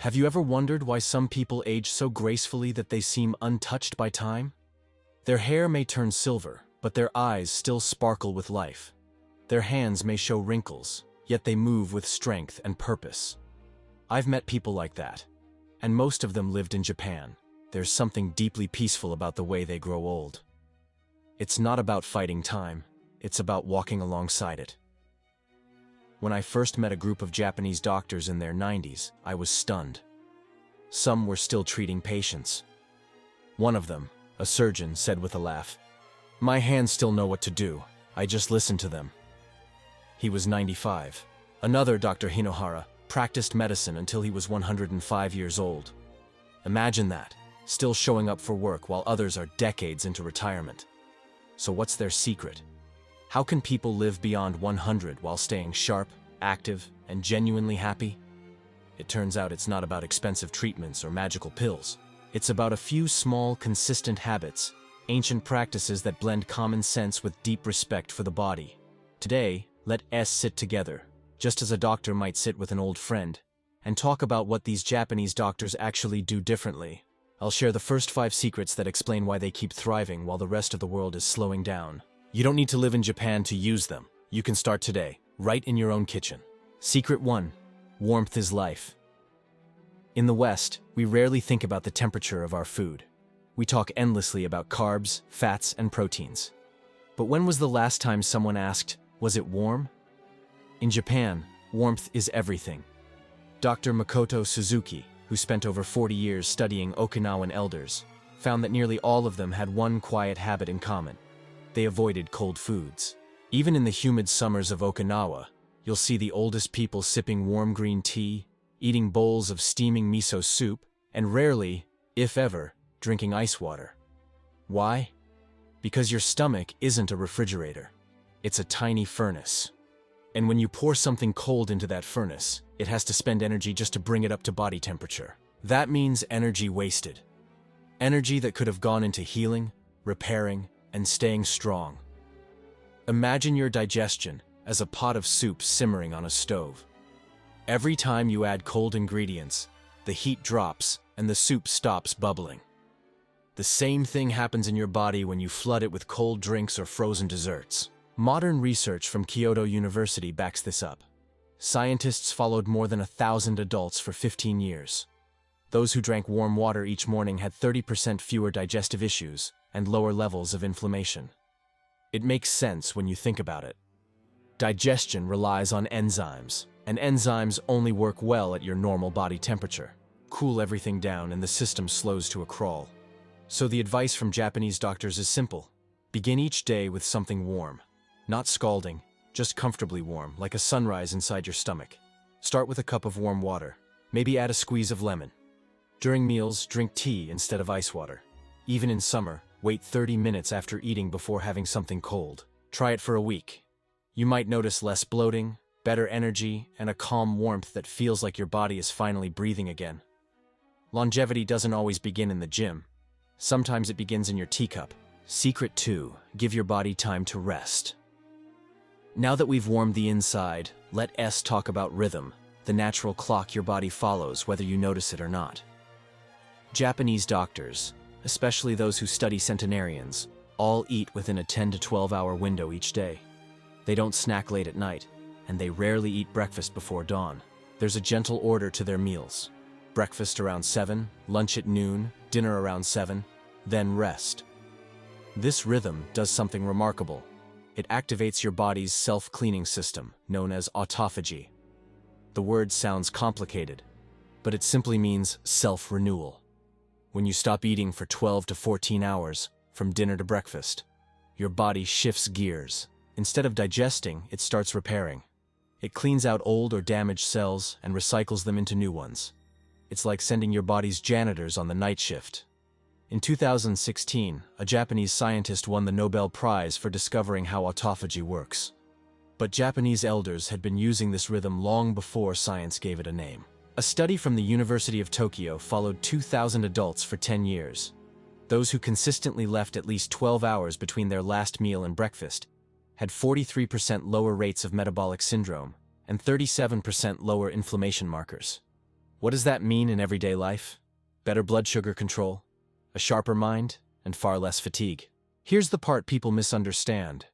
Have you ever wondered why some people age so gracefully that they seem untouched by time? Their hair may turn silver, but their eyes still sparkle with life. Their hands may show wrinkles, yet they move with strength and purpose. I've met people like that, and most of them lived in Japan. There's something deeply peaceful about the way they grow old. It's not about fighting time, it's about walking alongside it. When I first met a group of Japanese doctors in their 90s, I was stunned. Some were still treating patients. One of them, a surgeon, said with a laugh, "My hands still know what to do, I just listen to them." He was 95. Another, Dr. Hinohara, practiced medicine until he was 105 years old. Imagine that, still showing up for work while others are decades into retirement. So what's their secret? How can people live beyond 100 while staying sharp, active, and genuinely happy? It turns out it's not about expensive treatments or magical pills. It's about a few small, consistent habits, ancient practices that blend common sense with deep respect for the body. Today, let us sit together, just as a doctor might sit with an old friend, and talk about what these Japanese doctors actually do differently. I'll share the first 5 secrets that explain why they keep thriving while the rest of the world is slowing down. You don't need to live in Japan to use them. You can start today, right in your own kitchen. Secret 1. Warmth is life. In the West, we rarely think about the temperature of our food. We talk endlessly about carbs, fats, and proteins. But when was the last time someone asked, was it warm? In Japan, warmth is everything. Dr. Makoto Suzuki, who spent over 40 years studying Okinawan elders, found that nearly all of them had one quiet habit in common. They avoided cold foods. Even in the humid summers of Okinawa, you'll see the oldest people sipping warm green tea, eating bowls of steaming miso soup, and rarely, if ever, drinking ice water. Why? Because your stomach isn't a refrigerator. It's a tiny furnace. And when you pour something cold into that furnace, it has to spend energy just to bring it up to body temperature. That means energy wasted. Energy that could have gone into healing, repairing, and staying strong. Imagine your digestion as a pot of soup simmering on a stove. Every time you add cold ingredients, the heat drops and the soup stops bubbling. The same thing happens in your body when you flood it with cold drinks or frozen desserts. Modern research from Kyoto University backs this up. Scientists followed more than 1,000 adults for 15 years. Those who drank warm water each morning had 30% fewer digestive issues and lower levels of inflammation. It makes sense when you think about it. Digestion relies on enzymes, and enzymes only work well at your normal body temperature. Cool everything down and the system slows to a crawl. So the advice from Japanese doctors is simple. Begin each day with something warm. Not scalding, just comfortably warm, like a sunrise inside your stomach. Start with a cup of warm water. Maybe add a squeeze of lemon. During meals, drink tea instead of ice water. Even in summer, wait 30 minutes after eating before having something cold. Try it for a week. You might notice less bloating, better energy, and a calm warmth that feels like your body is finally breathing again. Longevity doesn't always begin in the gym. Sometimes it begins in your teacup. Secret 2. Give your body time to rest. Now that we've warmed the inside, let us talk about rhythm, the natural clock your body follows whether you notice it or not. Japanese doctors, especially those who study centenarians, all eat within a 10 to 12-hour window each day. They don't snack late at night, and they rarely eat breakfast before dawn. There's a gentle order to their meals. Breakfast around 7, lunch at noon, dinner around 7, then rest. This rhythm does something remarkable. It activates your body's self-cleaning system, known as autophagy. The word sounds complicated, but it simply means self-renewal. When you stop eating for 12 to 14 hours, from dinner to breakfast, your body shifts gears. Instead of digesting, it starts repairing. It cleans out old or damaged cells and recycles them into new ones. It's like sending your body's janitors on the night shift. In 2016, a Japanese scientist won the Nobel Prize for discovering how autophagy works. But Japanese elders had been using this rhythm long before science gave it a name. A study from the University of Tokyo followed 2,000 adults for 10 years. Those who consistently left at least 12 hours between their last meal and breakfast had 43% lower rates of metabolic syndrome and 37% lower inflammation markers. What does that mean in everyday life? Better blood sugar control, a sharper mind, and far less fatigue. Here's the part people misunderstand.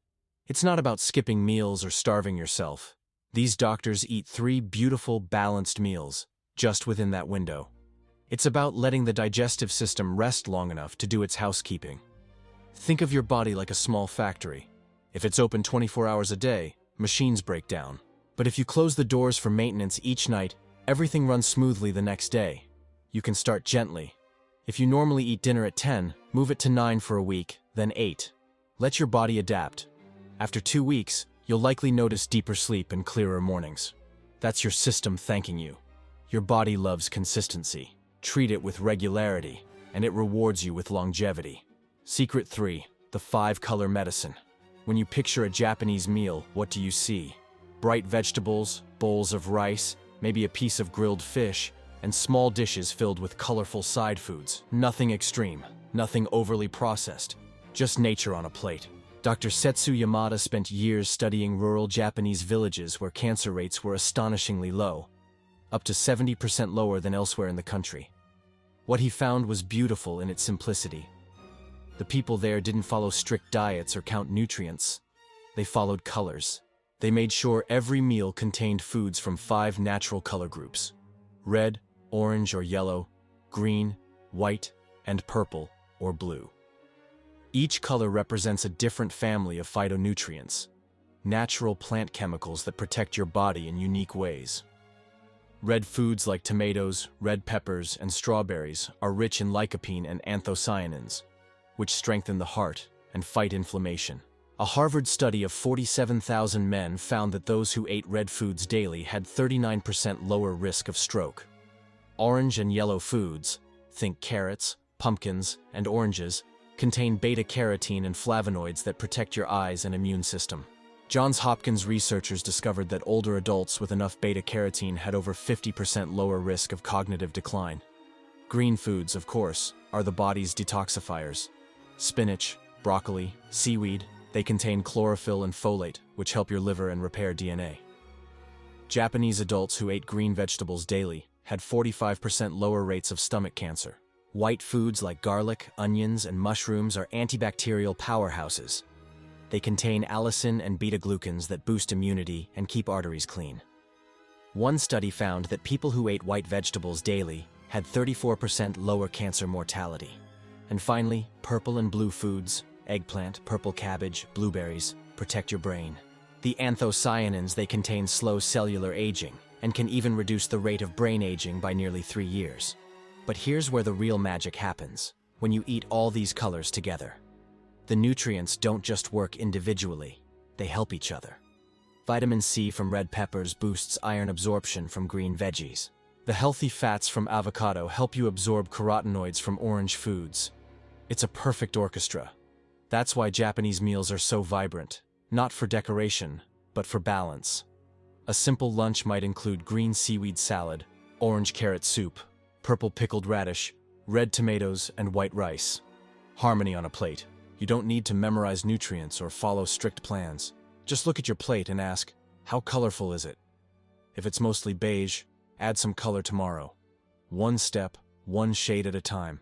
It's not about skipping meals or starving yourself. These doctors eat 3 beautiful, balanced meals, just within that window. It's about letting the digestive system rest long enough to do its housekeeping. Think of your body like a small factory. If it's open 24 hours a day, machines break down. But if you close the doors for maintenance each night, everything runs smoothly the next day. You can start gently. If you normally eat dinner at 10, move it to 9 for a week, then 8. Let your body adapt. After 2 weeks, you'll likely notice deeper sleep and clearer mornings. That's your system thanking you. Your body loves consistency. Treat it with regularity, and it rewards you with longevity. Secret 3. The 5-color medicine. When you picture a Japanese meal, what do you see? Bright vegetables, bowls of rice, maybe a piece of grilled fish, and small dishes filled with colorful side foods. Nothing extreme, nothing overly processed, just nature on a plate. Dr. Setsu Yamada spent years studying rural Japanese villages where cancer rates were astonishingly low, up to 70% lower than elsewhere in the country. What he found was beautiful in its simplicity. The people there didn't follow strict diets or count nutrients. They followed colors. They made sure every meal contained foods from 5 natural color groups: red, orange or yellow, green, white, and purple or blue. Each color represents a different family of phytonutrients, natural plant chemicals that protect your body in unique ways. Red foods like tomatoes, red peppers, and strawberries are rich in lycopene and anthocyanins, which strengthen the heart and fight inflammation. A Harvard study of 47,000 men found that those who ate red foods daily had 39% lower risk of stroke. Orange and yellow foods, think carrots, pumpkins, and oranges, contain beta-carotene and flavonoids that protect your eyes and immune system. Johns Hopkins researchers discovered that older adults with enough beta-carotene had over 50% lower risk of cognitive decline. Green foods, of course, are the body's detoxifiers. Spinach, broccoli, seaweed, they contain chlorophyll and folate, which help your liver and repair DNA. Japanese adults who ate green vegetables daily had 45% lower rates of stomach cancer. White foods like garlic, onions, and mushrooms are antibacterial powerhouses. They contain allicin and beta-glucans that boost immunity and keep arteries clean. One study found that people who ate white vegetables daily had 34% lower cancer mortality. And finally, purple and blue foods, eggplant, purple cabbage, blueberries, protect your brain. The anthocyanins they contain slow cellular aging and can even reduce the rate of brain aging by nearly 3 years. But here's where the real magic happens, when you eat all these colors together. The nutrients don't just work individually, they help each other. Vitamin C from red peppers boosts iron absorption from green veggies. The healthy fats from avocado help you absorb carotenoids from orange foods. It's a perfect orchestra. That's why Japanese meals are so vibrant, not for decoration, but for balance. A simple lunch might include green seaweed salad, orange carrot soup, purple pickled radish, red tomatoes, and white rice. Harmony on a plate. You don't need to memorize nutrients or follow strict plans. Just look at your plate and ask, how colorful is it? If it's mostly beige, add some color tomorrow. One step, one shade at a time.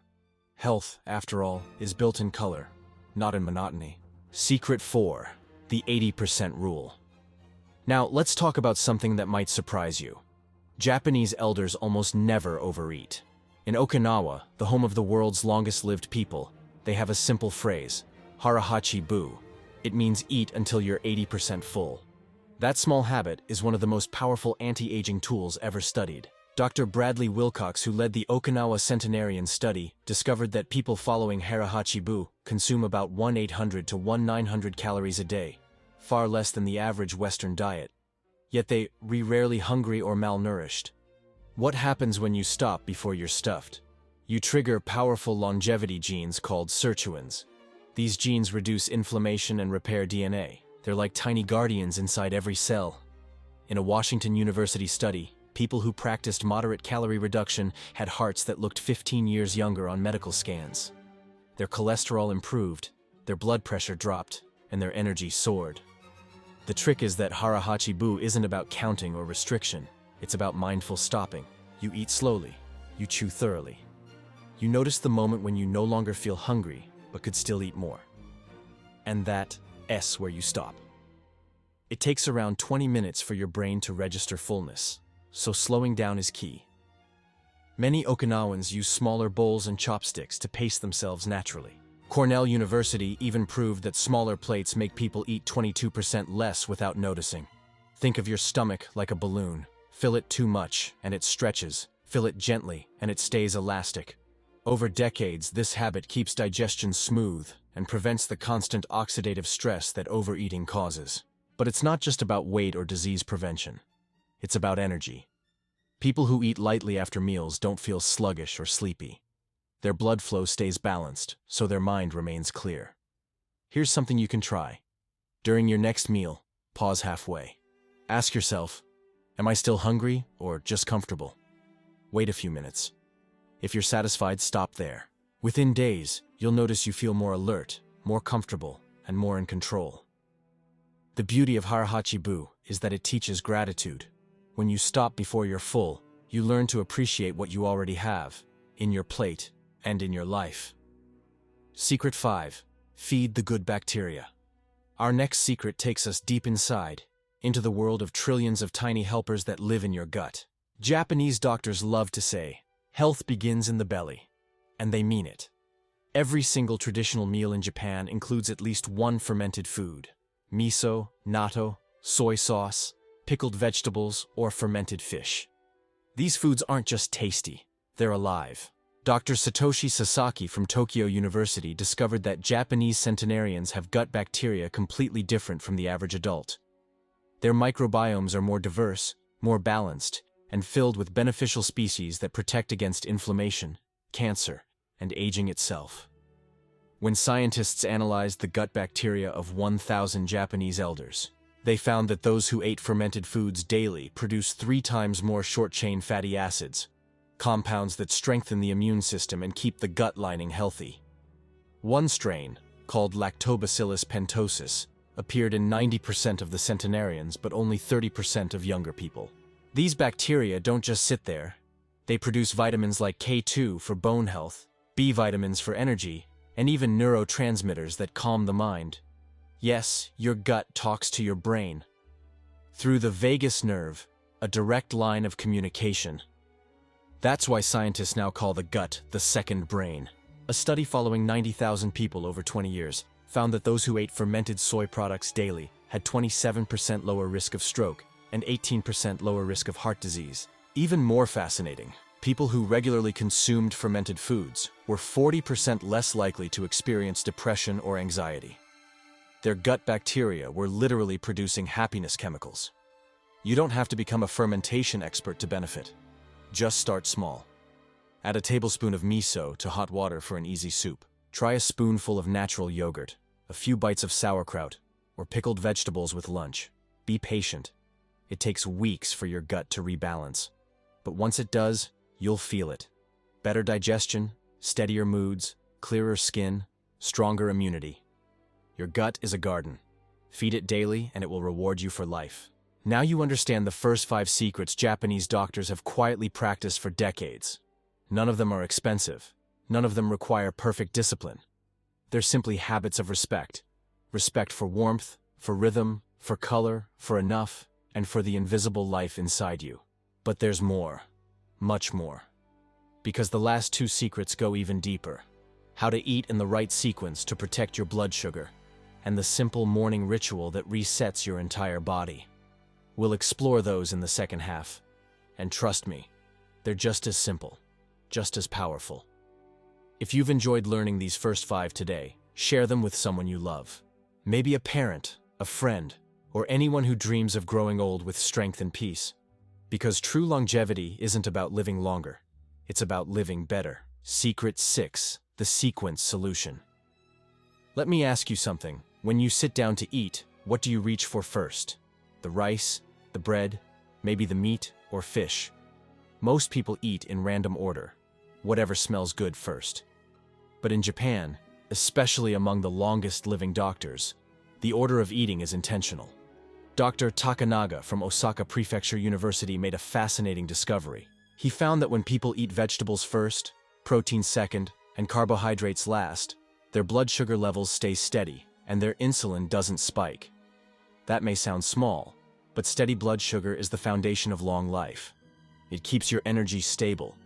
Health, after all, is built in color, not in monotony. Secret 4. The 80% rule. Now, let's talk about something that might surprise you. Japanese elders almost never overeat. In Okinawa, the home of the world's longest-lived people, they have a simple phrase, Harahachi Bu. It means eat until you're 80% full. That small habit is one of the most powerful anti-aging tools ever studied. Dr. Bradley Wilcox, who led the Okinawa Centenarian Study, discovered that people following Harahachi Bu consume about 1,800 to 1,900 calories a day, far less than the average Western diet. Yet they are rarely hungry or malnourished. What happens when you stop before you're stuffed? You trigger powerful longevity genes called sirtuins. These genes reduce inflammation and repair DNA. They're like tiny guardians inside every cell. In a Washington University study, people who practiced moderate calorie reduction had hearts that looked 15 years younger on medical scans. Their cholesterol improved, their blood pressure dropped, and their energy soared. The trick is that Harahachi Bu isn't about counting or restriction. It's about mindful stopping. You eat slowly. You chew thoroughly. You notice the moment when you no longer feel hungry, but could still eat more. And that's where you stop. It takes around 20 minutes for your brain to register fullness, so slowing down is key. Many Okinawans use smaller bowls and chopsticks to pace themselves naturally. Cornell University even proved that smaller plates make people eat 22% less without noticing. Think of your stomach like a balloon. Fill it too much, and it stretches. Fill it gently, and it stays elastic. Over decades, this habit keeps digestion smooth and prevents the constant oxidative stress that overeating causes. But it's not just about weight or disease prevention. It's about energy. People who eat lightly after meals don't feel sluggish or sleepy. Their blood flow stays balanced, so their mind remains clear. Here's something you can try. During your next meal, pause halfway. Ask yourself, am I still hungry or just comfortable? Wait a few minutes. If you're satisfied, stop there. Within days, you'll notice you feel more alert, more comfortable, and more in control. The beauty of Harahachi Bu is that it teaches gratitude. When you stop before you're full, you learn to appreciate what you already have, in your plate and in your life. Secret 5. Feed the good bacteria. Our next secret takes us deep inside, into the world of trillions of tiny helpers that live in your gut. Japanese doctors love to say, health begins in the belly. And they mean it. Every single traditional meal in Japan includes at least one fermented food. Miso, natto, soy sauce, pickled vegetables, or fermented fish. These foods aren't just tasty, they're alive. Dr. Satoshi Sasaki from Tokyo University discovered that Japanese centenarians have gut bacteria completely different from the average adult. Their microbiomes are more diverse, more balanced, and filled with beneficial species that protect against inflammation, cancer, and aging itself. When scientists analyzed the gut bacteria of 1,000 Japanese elders, they found that those who ate fermented foods daily produced 3 times more short-chain fatty acids, compounds that strengthen the immune system and keep the gut lining healthy. One strain, called Lactobacillus pentosus, appeared in 90% of the centenarians but only 30% of younger people. These bacteria don't just sit there. They produce vitamins like K2 for bone health, B vitamins for energy, and even neurotransmitters that calm the mind. Yes, your gut talks to your brain. Through the vagus nerve, a direct line of communication. That's why scientists now call the gut the second brain. A study following 90,000 people over 20 years found that those who ate fermented soy products daily had 27% lower risk of stroke and 18% lower risk of heart disease. Even more fascinating, people who regularly consumed fermented foods were 40% less likely to experience depression or anxiety. Their gut bacteria were literally producing happiness chemicals. You don't have to become a fermentation expert to benefit. Just start small. Add a tablespoon of miso to hot water for an easy soup. Try a spoonful of natural yogurt, a few bites of sauerkraut, or pickled vegetables with lunch. Be patient. It takes weeks for your gut to rebalance. But once it does, you'll feel it. Better digestion, steadier moods, clearer skin, stronger immunity. Your gut is a garden. Feed it daily and it will reward you for life. Now you understand the first 5 secrets Japanese doctors have quietly practiced for decades. None of them are expensive. None of them require perfect discipline. They're simply habits of respect. Respect for warmth, for rhythm, for color, for enough, and for the invisible life inside you. But there's more. Much more. Because the last 2 secrets go even deeper. How to eat in the right sequence to protect your blood sugar, and the simple morning ritual that resets your entire body. We'll explore those in the second half. And trust me, they're just as simple, just as powerful. If you've enjoyed learning these first 5 today, share them with someone you love. Maybe a parent, a friend, or anyone who dreams of growing old with strength and peace. Because true longevity isn't about living longer. It's about living better. Secret 6, the sequence solution. Let me ask you something. When you sit down to eat, what do you reach for first? The rice, the bread, maybe the meat or fish. Most people eat in random order, whatever smells good first. But in Japan, especially among the longest living doctors, the order of eating is intentional. Dr. Takanaga from Osaka Prefecture University made a fascinating discovery. He found that when people eat vegetables first, protein second, and carbohydrates last, their blood sugar levels stay steady and their insulin doesn't spike. That may sound small, but steady blood sugar is the foundation of long life. It keeps your energy stable,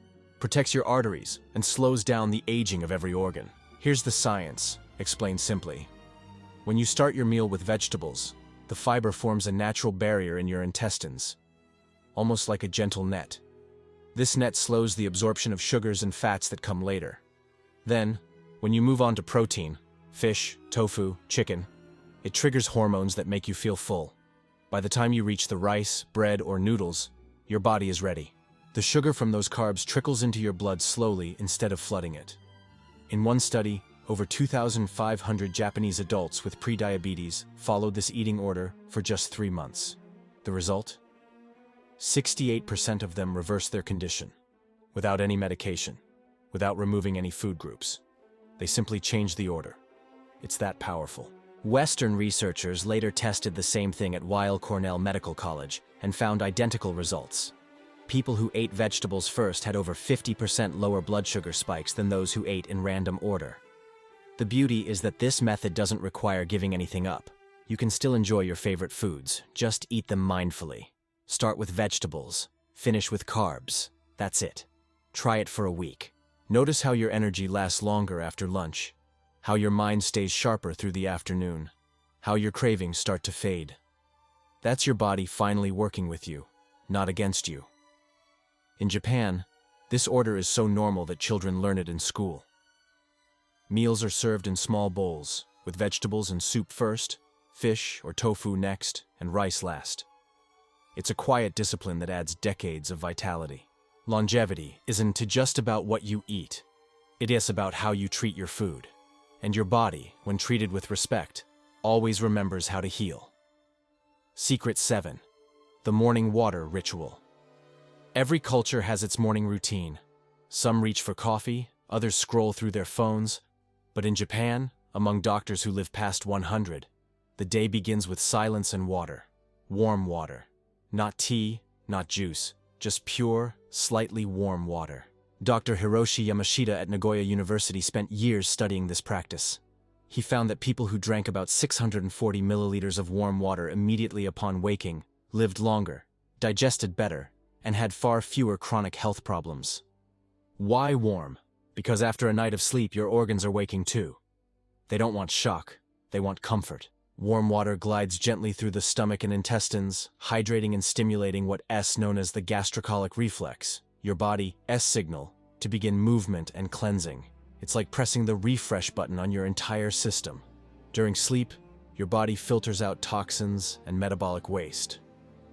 protects your arteries, and slows down the aging of every organ. Here's the science, explained simply. When you start your meal with vegetables, the fiber forms a natural barrier in your intestines, almost like a gentle net. This net slows the absorption of sugars and fats that come later. Then, when you move on to protein, fish, tofu, chicken, it triggers hormones that make you feel full. By the time you reach the rice, bread, or noodles, your body is ready. The sugar from those carbs trickles into your blood slowly instead of flooding it. In one study, over 2,500 Japanese adults with prediabetes followed this eating order for just 3 months. The result? 68% of them reversed their condition, without any medication, without removing any food groups. They simply changed the order. It's that powerful. Western researchers later tested the same thing at Weill Cornell Medical College and found identical results. People who ate vegetables first had over 50% lower blood sugar spikes than those who ate in random order. The beauty is that this method doesn't require giving anything up. You can still enjoy your favorite foods, just eat them mindfully. Start with vegetables, finish with carbs. That's it. Try it for a week. Notice how your energy lasts longer after lunch, how your mind stays sharper through the afternoon, how your cravings start to fade. That's your body finally working with you, not against you. In Japan, this order is so normal that children learn it in school. Meals are served in small bowls, with vegetables and soup first, fish or tofu next, and rice last. It's a quiet discipline that adds decades of vitality. Longevity isn't just about what you eat. It is about how you treat your food. And your body, when treated with respect, always remembers how to heal. Secret 7. The morning water ritual. Every culture has its morning routine. Some reach for coffee, others scroll through their phones. But in Japan, among doctors who live past 100, the day begins with silence and water. Warm water. Not tea, not juice, just pure, slightly warm water. Dr. Hiroshi Yamashita at Nagoya University spent years studying this practice. He found that people who drank about 640 milliliters of warm water immediately upon waking lived longer, digested better, and had far fewer chronic health problems. Why warm? Because after a night of sleep, your organs are waking too. They don't want shock, they want comfort. Warm water glides gently through the stomach and intestines, hydrating and stimulating what is known as the gastrocolic reflex, your body's signal to begin movement and cleansing. It's like pressing the refresh button on your entire system. During sleep, your body filters out toxins and metabolic waste.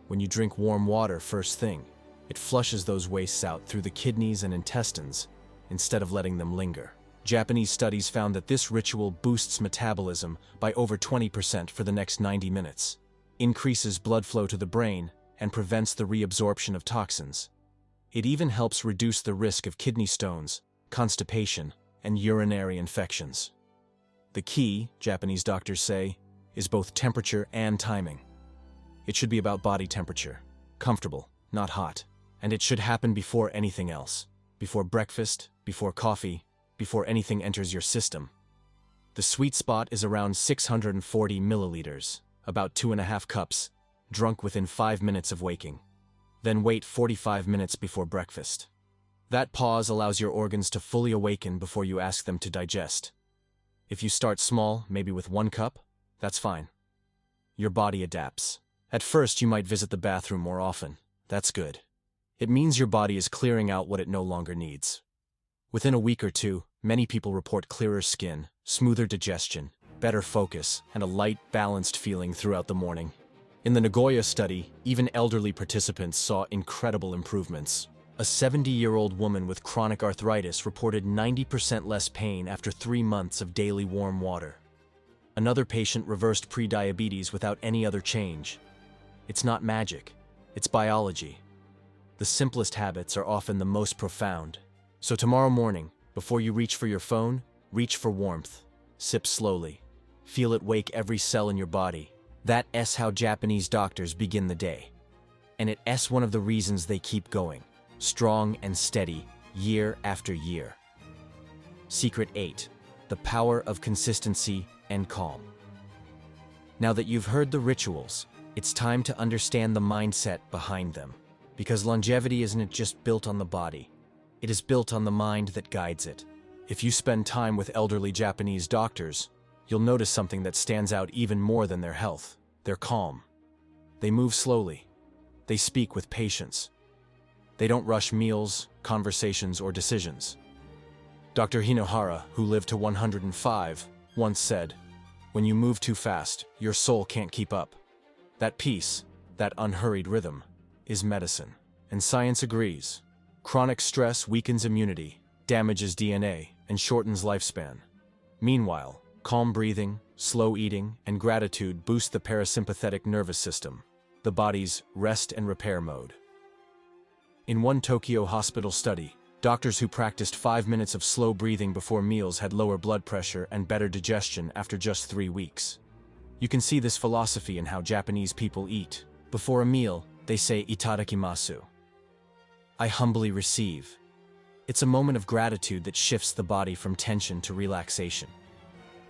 When you drink warm water first thing, it flushes those wastes out through the kidneys and intestines instead of letting them linger. Japanese studies found that this ritual boosts metabolism by over 20% for the next 90 minutes, increases blood flow to the brain, and prevents the reabsorption of toxins. It even helps reduce the risk of kidney stones, constipation, and urinary infections. The key, Japanese doctors say, is both temperature and timing. It should be about body temperature, comfortable, not hot, and it should happen before anything else, before breakfast, before coffee, before anything enters your system. The sweet spot is around 640 milliliters, about 2.5 cups, drunk within 5 minutes of waking. Then wait 45 minutes before breakfast. That pause allows your organs to fully awaken before you ask them to digest. If you start small, maybe with 1 cup, that's fine. Your body adapts. At first, you might visit the bathroom more often. That's good. It means your body is clearing out what it no longer needs. Within a week or two, many people report clearer skin, smoother digestion, better focus, and a light, balanced feeling throughout the morning. In the Nagoya study, even elderly participants saw incredible improvements. A 70-year-old woman with chronic arthritis reported 90% less pain after 3 months of daily warm water. Another patient reversed prediabetes without any other change. It's not magic, it's biology. The simplest habits are often the most profound. So tomorrow morning, before you reach for your phone, reach for warmth. Sip slowly. Feel it wake every cell in your body. That's how Japanese doctors begin the day. And it's one of the reasons they keep going. strong and steady, year after year. Secret 8. The power of consistency and calm. Now that you've heard the rituals, it's time to understand the mindset behind them. Because longevity isn't just built on the body, it is built on the mind that guides it. If you spend time with elderly Japanese doctors, you'll notice something that stands out even more than their health. They're calm. They move slowly. They speak with patience. They don't rush meals, conversations, or decisions. Dr. Hinohara, who lived to 105, once said, "When you move too fast, your soul can't keep up." That peace, that unhurried rhythm, is medicine. And science agrees. Chronic stress weakens immunity, damages DNA, and shortens lifespan. Meanwhile, calm breathing, slow eating, and gratitude boost the parasympathetic nervous system, the body's rest and repair mode. In one Tokyo hospital study, doctors who practiced 5 minutes of slow breathing before meals had lower blood pressure and better digestion after just 3 weeks. You can see this philosophy in how Japanese people eat. Before a meal, they say "itadakimasu." I humbly receive. It's a moment of gratitude that shifts the body from tension to relaxation.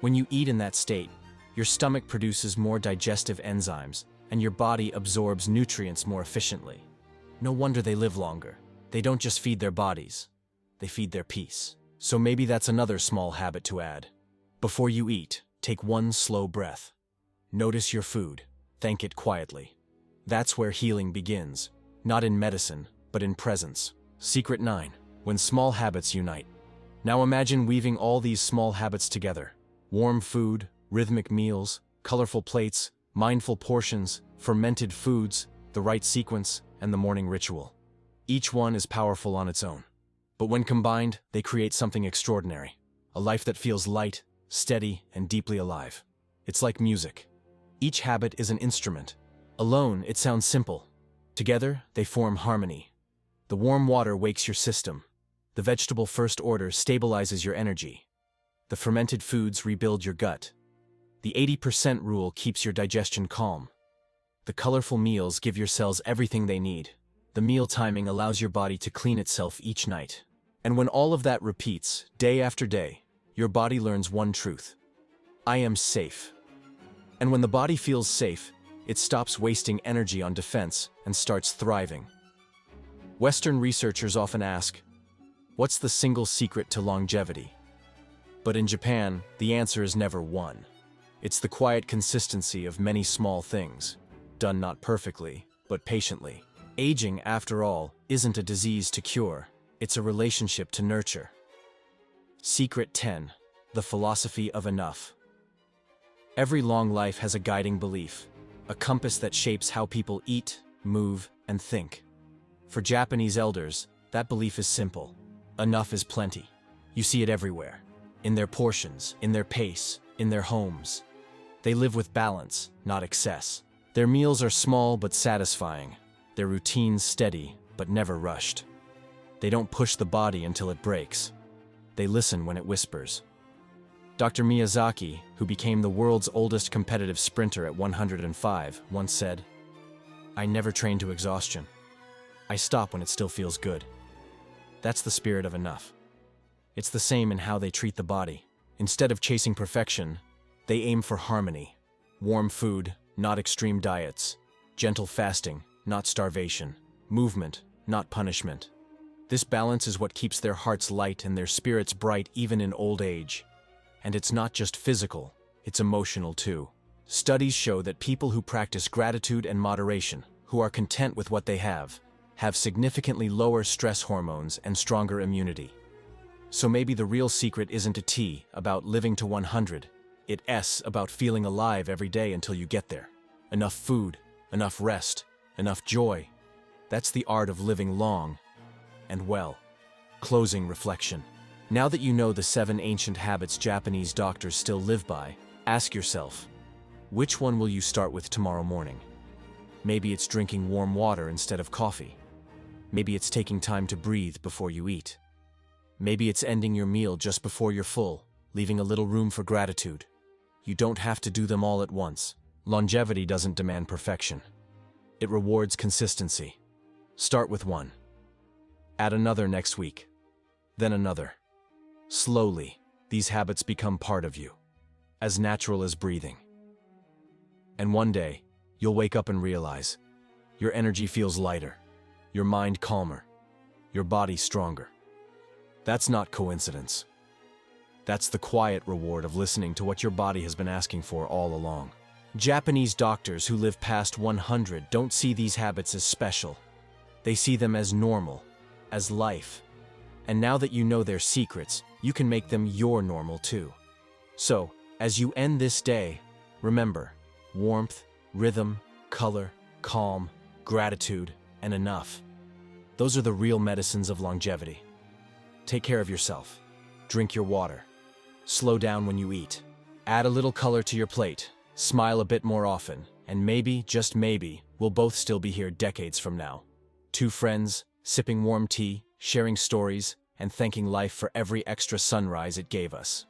When you eat in that state, your stomach produces more digestive enzymes, and your body absorbs nutrients more efficiently. No wonder they live longer. They don't just feed their bodies, they feed their peace. So maybe that's another small habit to add. Before you eat, take one slow breath. Notice your food. Thank it quietly. That's where healing begins, not in medicine, but in presence. Secret 9. When small habits unite. Now imagine weaving all these small habits together. Warm food, rhythmic meals, colorful plates, mindful portions, fermented foods, the right sequence, and the morning ritual. Each one is powerful on its own. But when combined, they create something extraordinary. A life that feels light, steady, and deeply alive. It's like music. Each habit is an instrument. Alone, it sounds simple. Together, they form harmony. The warm water wakes your system. The vegetable first order stabilizes your energy. The fermented foods rebuild your gut. The 80% rule keeps your digestion calm. The colorful meals give your cells everything they need. The meal timing allows your body to clean itself each night. And when all of that repeats, day after day, your body learns one truth. I am safe. And when the body feels safe, it stops wasting energy on defense and starts thriving. Western researchers often ask, what's the single secret to longevity? But in Japan, the answer is never one. It's the quiet consistency of many small things, done not perfectly, but patiently. Aging, after all, isn't a disease to cure, it's a relationship to nurture. Secret 10. The philosophy of enough. Every long life has a guiding belief, a compass that shapes how people eat, move, and think. For Japanese elders, that belief is simple. Enough is plenty. You see it everywhere. In their portions, in their pace, in their homes. They live with balance, not excess. Their meals are small but satisfying. Their routines steady, but never rushed. They don't push the body until it breaks. They listen when it whispers. Dr. Miyazaki, who became the world's oldest competitive sprinter at 105, once said, "I never train to exhaustion. I stop when it still feels good." That's the spirit of enough. It's the same in how they treat the body. Instead of chasing perfection, they aim for harmony. Warm food, not extreme diets. Gentle fasting, not starvation. Movement, not punishment. This balance is what keeps their hearts light and their spirits bright even in old age. And it's not just physical, it's emotional too. Studies show that people who practice gratitude and moderation, who are content with what they have significantly lower stress hormones and stronger immunity. So maybe the real secret isn't a T about living to 100, it's S about feeling alive every day until you get there. Enough food, enough rest, enough joy. That's the art of living long and well. Closing reflection. Now that you know the 7 ancient habits Japanese doctors still live by, ask yourself, which one will you start with tomorrow morning? Maybe it's drinking warm water instead of coffee. Maybe it's taking time to breathe before you eat. Maybe it's ending your meal just before you're full, leaving a little room for gratitude. You don't have to do them all at once. Longevity doesn't demand perfection. It rewards consistency. Start with one. Add another next week. Then another. Slowly, these habits become part of you, as natural as breathing. And one day, you'll wake up and realize your energy feels lighter, your mind calmer, your body stronger. That's not coincidence. That's the quiet reward of listening to what your body has been asking for all along. Japanese doctors who live past 100 don't see these habits as special. They see them as normal, as life. And now that you know their secrets, you can make them your normal too. So, as you end this day, remember, warmth, rhythm, color, calm, gratitude, and enough. Those are the real medicines of longevity. Take care of yourself. Drink your water. Slow down when you eat. Add a little color to your plate. Smile a bit more often. And maybe, just maybe, we'll both still be here decades from now. Two friends, sipping warm tea, sharing stories, and thanking life for every extra sunrise it gave us.